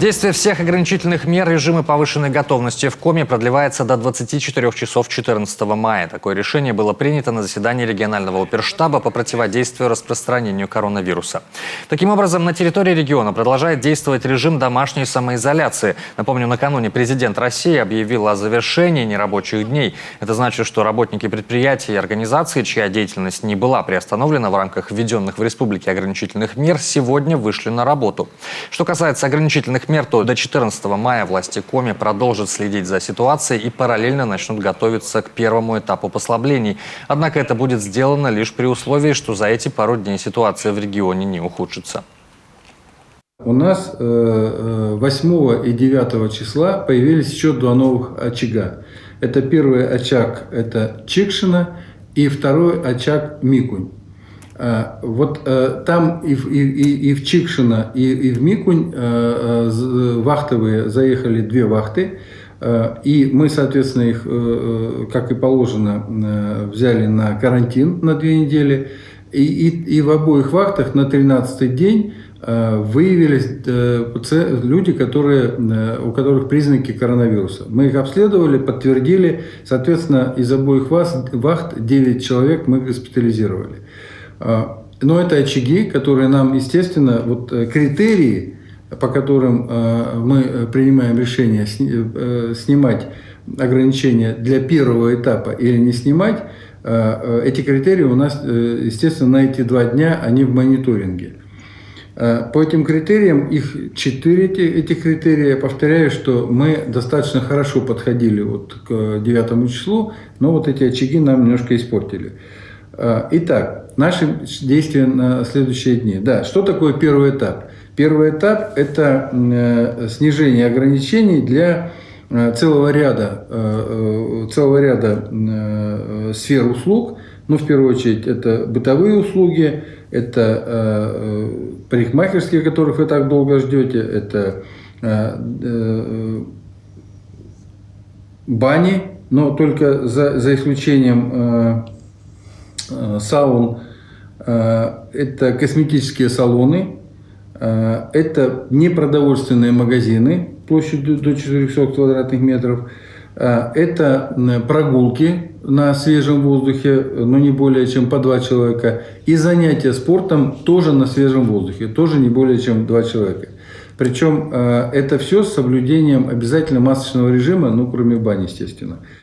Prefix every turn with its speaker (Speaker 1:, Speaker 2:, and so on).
Speaker 1: Действие всех ограничительных мер режима повышенной готовности в Коми продлевается до 24 часов 14 мая. Такое решение было принято на заседании регионального оперштаба по противодействию распространению коронавируса. Таким образом, на территории региона продолжает действовать режим домашней самоизоляции. Напомню, накануне президент России объявил о завершении нерабочих дней. Это значит, что работники предприятий и организаций, чья деятельность не была приостановлена в рамках введенных в республике ограничительных мер, сегодня вышли на работу. Что касается ограничительных мер, то до 14 мая власти Коми продолжат следить за ситуацией и параллельно начнут готовиться к первому этапу послаблений. Однако это будет сделано лишь при условии, что за эти пару дней ситуация в регионе не ухудшится.
Speaker 2: У нас 8 и 9 числа появились еще два новых очага. Это первый очаг – это Чикшина, и второй очаг – Микунь. Вот там и в Чикшино, и в Микунь вахтовые заехали две вахты. И мы, соответственно, их, как и положено, взяли на карантин на 2 недели. И в обоих вахтах на 13-й день выявились люди, у которых признаки коронавируса. Мы их обследовали, подтвердили. Соответственно, из обоих вахт 9 человек мы госпитализировали. Но это очаги, которые нам, естественно, вот критерии, по которым мы принимаем решение снимать ограничения для первого этапа или не снимать, эти критерии у нас, естественно, на эти 2 дня, они в мониторинге. По этим критериям, их 4 этих критерия, я повторяю, что мы достаточно хорошо подходили вот к 9 числу, но вот эти очаги нам немножко испортили. Итак, наши действия на следующие дни. Да, что такое первый этап? Первый этап – это снижение ограничений для целого ряда сфер услуг. Ну, в первую очередь, это бытовые услуги, это парикмахерские, которых вы так долго ждете, это бани, но только за исключением саун, это косметические салоны, это непродовольственные магазины площадью до 400 квадратных метров, это прогулки на свежем воздухе, но не более чем по 2 человека, и занятия спортом тоже на свежем воздухе, тоже не более чем 2 человека. Причем это все с соблюдением обязательно масочного режима, ну кроме бани, естественно.